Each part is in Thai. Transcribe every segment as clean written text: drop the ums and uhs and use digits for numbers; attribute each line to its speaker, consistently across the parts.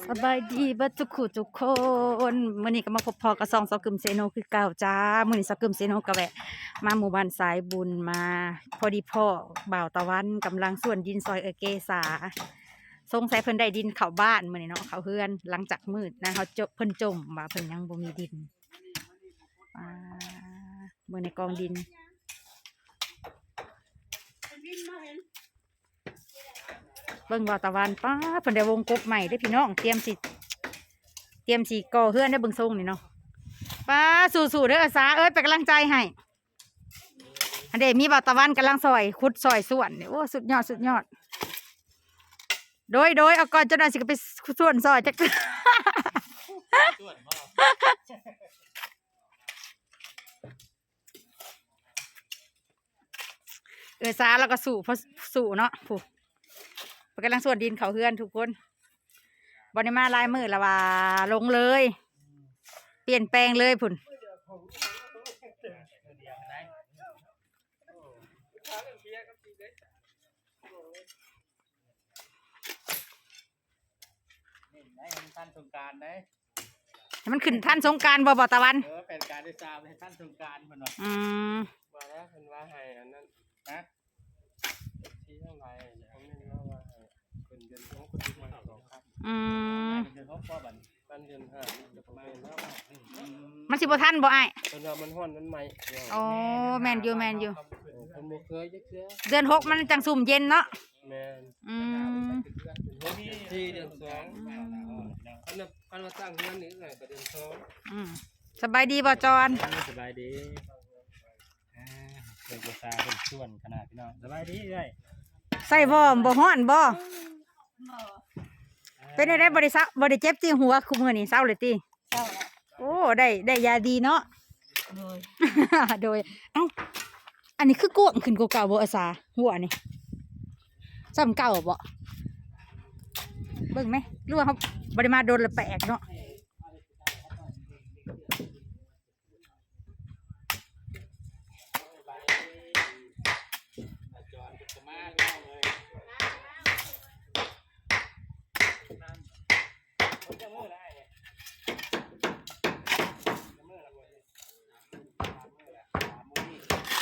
Speaker 1: สบายดีบัดทุกคนมื้อนี้ก็มาพบพอกับซองซอกึมเซโนคือเก่าจ้ามื้อนี้ซอกึมเซโนก็แวะมาหมู่บ้านสายบุญมาพอดีพ่อบ่าวตะวันกำลังส่วนดินซอยเกษาสงสัยเพิ่นได้ดินเข้าบ้านมื้อนี้เนาะเข้าเฮือนหลังจากมืดนะเขาเพิ่นจมว่าเพิ่นยังบ่มีดินมื้อในกองดินเบิ่งบ่าวตะวันป้าเพิ่นได้วงกบใหม่เด้อพี่น้องเตรียมสิก่อเฮือนได้เบิ่งทรงนี่เนาะป้าสู้ๆเด้ออาสาเอ้ยเป็นกำลังใจให้อันเดมีบ่าวตะวันกำลังซอยขุดซอยส่วนโอ้สุดยอดโดยเอาก่อนจนน่าสิไปส่วนซอยจักสาแล้วก็สู่เนาะผู้กำลังส่วนดินเขาเฮือนทุกคนบริมาลายมือละว่าลงเลยเปลี่ยนแปลงเลยพุ่น
Speaker 2: ท่านสงการได้
Speaker 1: มันขึ้นท่านสงการบ่ตะวัน
Speaker 2: เป็นการได้ทราบให้ท่านสงการเพิ่นว่า
Speaker 3: ว่าแล้วเพิ่นว่าให้อันนั้น
Speaker 2: นะ
Speaker 3: ที่เท่าไหร่ผมนี่ว่าให้เพิ่นเดือน2คนที่มา2ครับ
Speaker 2: เดือน6พอบัด
Speaker 3: ปันเดือน5จะประมาณนั้น
Speaker 1: มันสิบ่ทันบ่อ้าย
Speaker 3: เพิ่นว่ามันฮ้อนมันใหม่
Speaker 1: อ๋อแม่นอยู่
Speaker 3: เพิ่นบ่เคยจักเทื่อ
Speaker 1: เดือน6มันจังสุ่มเย็นเนาะ
Speaker 3: แม่นที่เดือน2คันว่าตั้งเฮือนนี่ไงก็เดือน2
Speaker 1: สบายดีบ่จอน
Speaker 2: สบายดีเกิดจะซาเป็นส่วนขนาดพี่น้องสบายดีเลย
Speaker 1: ใส่บ่ฮ้อนบ่เป็นได้บ่ได้เจ็บที่หัวคุมื้อนี้เศร้าเลยติ
Speaker 4: เศร้า
Speaker 1: โอ้ได้ยาดีเนาะโดยเอ้าอันนี้คือกวงขึ้นกว่าเก่าบ่อาสาหัวนี่ซ้ำเก่าบ่เบิ่งไหมรู้ว่าเขาบ่ได้มาโดนละแปลกเนาะ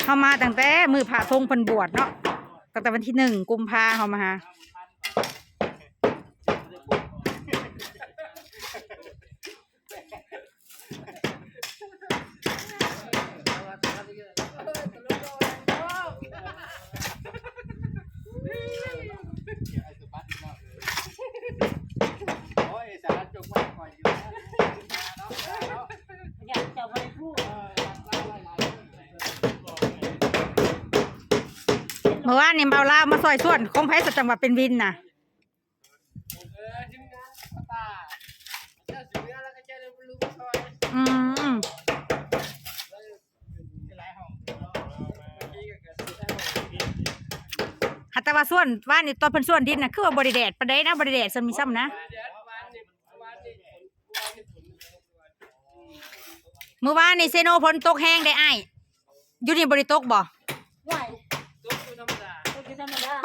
Speaker 1: เขามาตั้งแต่มือผ่าธงเพิ่นบวชเนาะตั้งแต่วันที่1 กุมภาเขามาหาเมื่อวานนี่เบาลาวมาซอยส่วนคงไผสัจจังหวัดเป็นวินน่ะหัตถว่าส่วนว่านี่ตอนเพิ่นส่วนดินน่ะคือว่าบ่ได้แดดปานใดนะบ่ได้แดดมีซ้ำนะเมื่อวานนี่เซโนฝนตกแห้งได้อ้ายอยู่นี่บ่ได้ตกบ่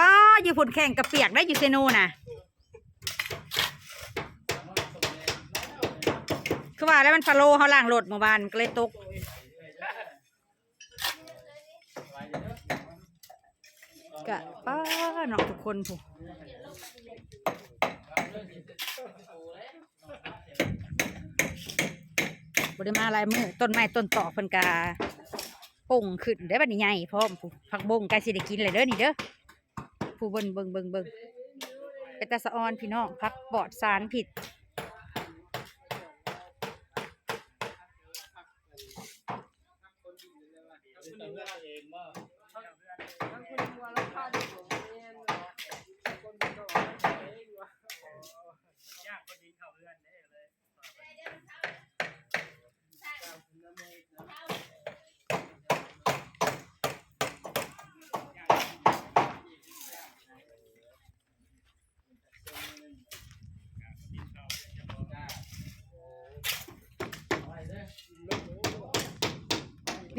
Speaker 1: ป้าอยู่ฝนแข่งกับเปียกได้อยู่เซโนน่ะคือว่าแล้วมันฟาโลเขาล่างรถเมื่อวานก็เลยตกกะป้าเนาะทุกคนผู้บริมาลายมือต้นไม้ต้นต่อเพิ่นกาป่งขึ้นได้บัดนี้ใหญ่พร้อมผู้ผักบงใกล้สิได้กินเลยเด้อนี่เด้อผู้เบิ่งเป็นตาสะออนพี่น้องผักปลอดสารพิษ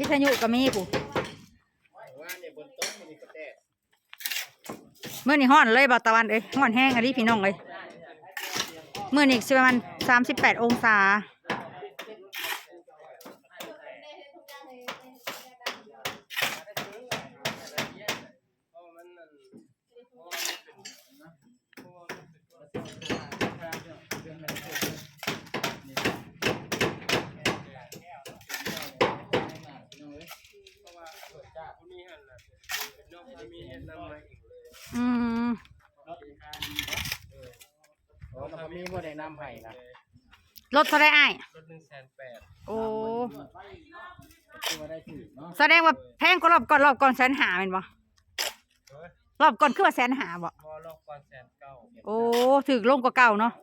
Speaker 1: วิทยุก็มีผู้ เมื่อนี่ฮ้อนเลยบ่ตะวันเอ้ยฮ้อนแห้งอันนี้พี่น้องเลย มื้อนี้สิประมาณ38 องศาอืม
Speaker 2: โอ้มันมีบ่ได้น้ำให้นะ
Speaker 1: รถเท่าไรอ้าย
Speaker 3: รถ180,000
Speaker 1: โอ้
Speaker 2: คือว่าได้ถือเนาะ
Speaker 1: แสดงว่าแพงกว่ารอบก่อน150,000แม่นบ่รอบก่อนคือว่า150,000บ่
Speaker 3: พอลอกก่อน190,000
Speaker 1: โอ้ถึกลงกว่าเก่าเนาะ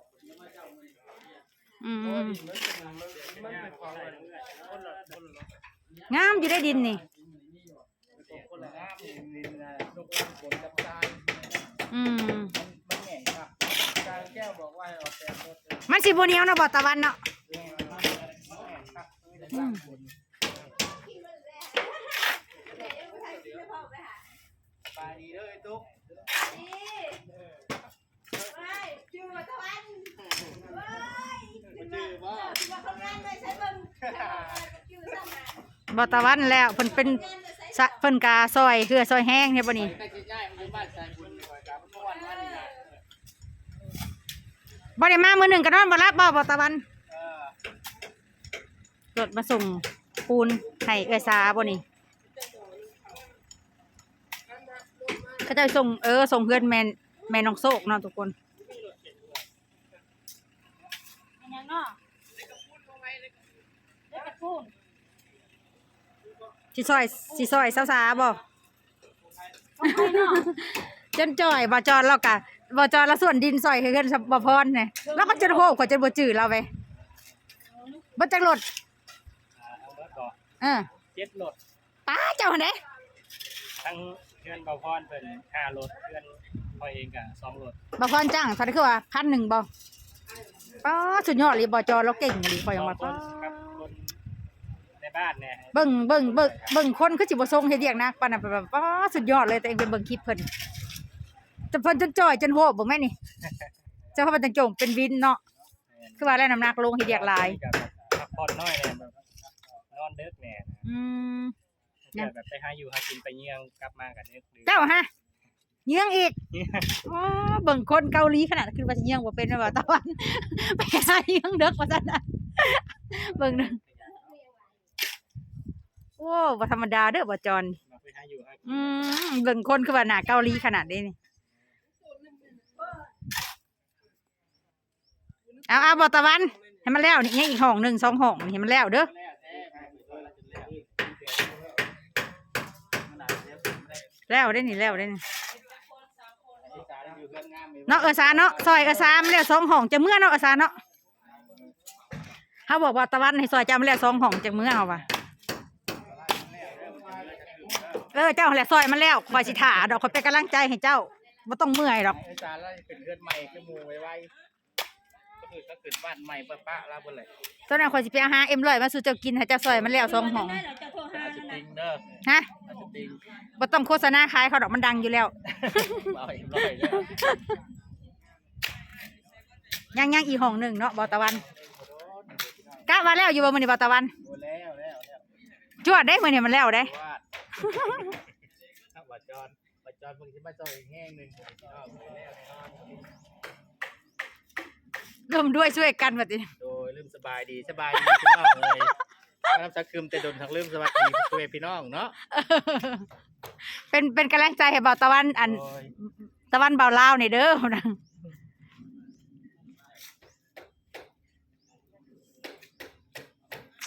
Speaker 1: อืม
Speaker 3: มันเป็นของมันคนละ
Speaker 1: งามอยู่ได้ดินนี่
Speaker 2: คนละน้ำนี่นะลูกฝนกับทราย
Speaker 1: อืม
Speaker 2: มันแห้งครับจางแก้วบอกว่าให้ออกแต่รถ
Speaker 1: มันสิบ่เหนียวเนาะบ่ตะวันเนาะ
Speaker 2: แห้งครับไม่ได้สร้างฝนไปดีเด้อไอ้ตุ๊ก
Speaker 4: ชื่อว่าตะวันเว้ย
Speaker 2: มันชื่อว่า
Speaker 4: ชื่อว่าคนงานเลยใช้เบิ่งชื่อซ้ำนะ
Speaker 1: บ่ตะวันแล้วเพิ่นเป็นเพิ่นกาซอยคือซอยแห้งเฮ็ดบ่นี่
Speaker 2: แต่คิดง่ายมันอยู่บ้านชายบุญเลยครับเมื่อวันวันนี้นะ
Speaker 1: บ่ได้มามื้อหนึงก็นอนบ่หลับบ่ตะวัน
Speaker 2: เออ
Speaker 1: รถมาส่งปูนให้เอื้อสาบ่นี่เขาจะส่งส่งเพื่อนแม่น้องโซกเนาะทุกคนยังเนาะเล็กกระพูนสิซอยสาวๆบ่จนจ่อยบ่จอนแล้วกะบ่จอนแล้วส่วนดินซอยให้เพิ่นบ่พรเนี่ยแล้วก็จนโหกกว่าจนบ่จื้อเราไปบ่จักรถ
Speaker 2: เอารถก่อน 7รถ
Speaker 1: ป้าเจ้าหั่นเด้
Speaker 2: ทั้งเพื่อนเบาพรเป็น5รถเพื่อนพอเองกับ2รถ
Speaker 1: บ่พรจ้างเท่าไหร่คือว่า1,000บ่ป้าสุดยอดเลยบ่จอนเราเก่งอีพอยังว่า
Speaker 2: ค
Speaker 1: ป้า
Speaker 2: นกับคนในบ้านเนี่ย
Speaker 1: เบิ่งคนคือสิบ่ทรงเฮ็ดเวียกนักปานนั้นแบบป้าสุดยอดเลยแต่เองไปเบิ่งคลิปเพิ่นจะเพิ่นจนจ่อยจนโหบบ่แม่นี่เจ้าพ่อเป็นจังจงเป็นวินเนาะคือว่าแล้วน้ำหนักลงเฮ็ดเวียกหลาย
Speaker 2: กับพักผ่อนน้อยเนี่ยแบบนอนดึกเนี่ย
Speaker 1: อืม
Speaker 2: แบบไปหาอยู่หากินไปเยี่ยงกลับมากันดึก
Speaker 1: เจ้าฮะเยื้องอีกอ๋อเบิ่งคนเกาหลีขนาดคือว่าสิเยื้องบ่เป็นว่าตะวัน ไปหาเยื้องเด็กว่าซั่นน่ะเบิ่งหนึงโอ้บ่ธรรมดาเด้อบ่จอน
Speaker 2: ไปหาอยู่หากิน
Speaker 1: อืมเบิ่งคนคือว่าหน้าเกาหลีขนาดนี้นี่เอาบ่ตะวันให้มันแล้วนี่ยังอีกห้องหนึ่ง2 ห้องนี่ให้มันแล้วเด้อแล้วได้นี่แล้วได้นี่เนาะสาเนาะซอยสามันแล้ว2 ห้องจะเมื่อเนาะสาเนาะเขาบอกว่าตะวันให้ซอยจำแล้ว2 ห้องจะเมื่อเอาว่ะเจ้าแหละซอยมันแล้วคอยสิถ่าดอกคอยเป็นกำลังใจให้เจ้าบ่ต้องเมื่อยดอก
Speaker 2: ไอ้จานแล้วเป็นเพื่อนใหม่ขึ้นมูไว้ก็คือบ้านใหม่ป้าแล้วบนเลย
Speaker 1: ตอนนั้นคอยสิไปหาM100มาสู่เจ้ากินให้เจ้าซอยมันแล้ว2 ห้อง
Speaker 4: ได้เหรอจะโทรหา
Speaker 2: อาจจะ
Speaker 4: นั่น
Speaker 2: ติ
Speaker 4: น่ะ
Speaker 2: งเด้อ
Speaker 1: ฮะ
Speaker 2: อาจจะติง
Speaker 1: บ่ต้องโฆษณาขายเขาดอกมันดังอยู่แล้ว
Speaker 2: เอาอีกร้อยเลย
Speaker 1: ยังอีกห้องหนึ่งเนาะบ่ตะวันกะว่าแล้วอยู่บ่มื้อนี้บ่ตะวัน
Speaker 2: โอ้แล้ว
Speaker 1: จวดได้มื้อนี้มันแล้วได้
Speaker 2: วาดถ้าบัดจอนเพิ่งจะมาจอยอีกแห้งหนึ่งแล้ว
Speaker 1: ร่วมด้วยช่วยกันบัดนี้
Speaker 2: โดยลืมสบายดีพี่น้องเลยน้ำสักคืมแต่โดนทางลืมสบายดีช่วยพี่น้องเนาะ
Speaker 1: เป็นกำลังใจให้บ่าวตะวันอัน
Speaker 2: โอ้ย
Speaker 1: ตะวันบ่าวลาวนี่เด้อนะ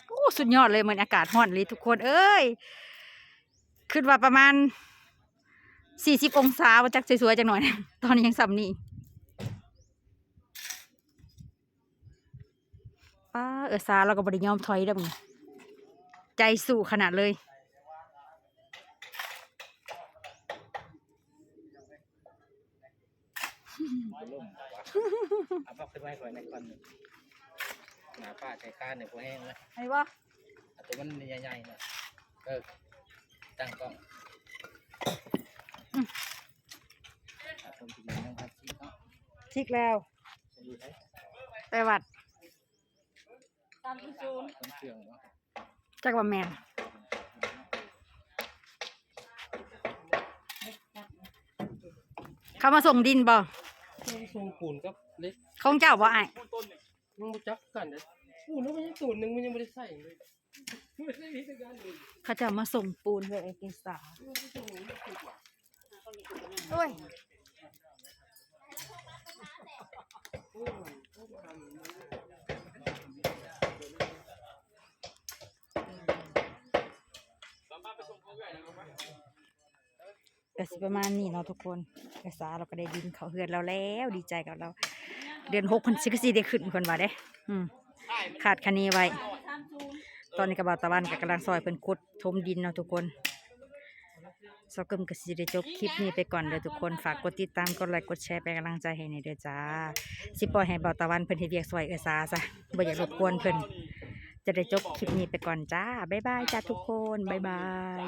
Speaker 1: โอ้สุดยอดเลยเหมือนอากาศร้อนเลยทุกคนเอ้ยคิดว่าประมาณ40 องศาว่าจักสวยๆจังหน่อย ตอนนี้ยังส่ำนี่ป้าซาเราก็บ่ได้ยอมถอยเด้อมึงใจสู้ขนาดเลย
Speaker 2: เอาพักขึ้นไว้ก่อนในก่อนหนาป้าใจข้าเนี่ยพอแห้งเลย
Speaker 1: ไอ้บ่
Speaker 2: ตัวมันใหญ่ๆเนี่ยตั้งกล้องผมกินน้ำพัดชีเนาะ
Speaker 1: ชิกแล้ว
Speaker 2: จะอยู่ไหน
Speaker 1: ไปวัด
Speaker 4: 3.0
Speaker 2: เครื่องเนาะ
Speaker 1: จักว่าแม่นเขามาส่งดินบ่
Speaker 3: ส่งปูนกับเล็ก
Speaker 1: ของเจ้าบ่อ้าย
Speaker 3: ยังบ่จักกันเด้อปูนมันยังตูนนึงมันยังบ่ได้ใส่เลยไม่ได้มีสักอย่างเลย
Speaker 1: เขาจะมาส่งปูนเพื่อเอกสารโอ้ยก็สิประมาณนี้เนาะทุกคนเอกสารเราก็ได้ดินเขาเฮือนเราแล้วดีใจกับเรา เดือน6 เพิ่นสิก็สิได้ขึ้นเพิ่นว่าเด้ขาดคะเนไว้ ตอนนี้กระบะตะวันกับกำลังซอยเพิ่นขุดถมดินเนาะทุกคนซอกเกิมก็สิได้จบคลิปนี้ไปก่อนเด้อทุกคนฝากกดติดตามกดไลค์กดแชร์เป็นกำลังใจให้ในอยเด้อจ้าสิปล่อยให้เบาตะวันเพิ่นเฮ็ดเวียกซอยเออซาซะบ่อยากรบกวนเพิ่นจะได้จบคลิปนี้ไปก่อนจ้าบ๊ายบายจ้าทุกคนบ๊ายบาย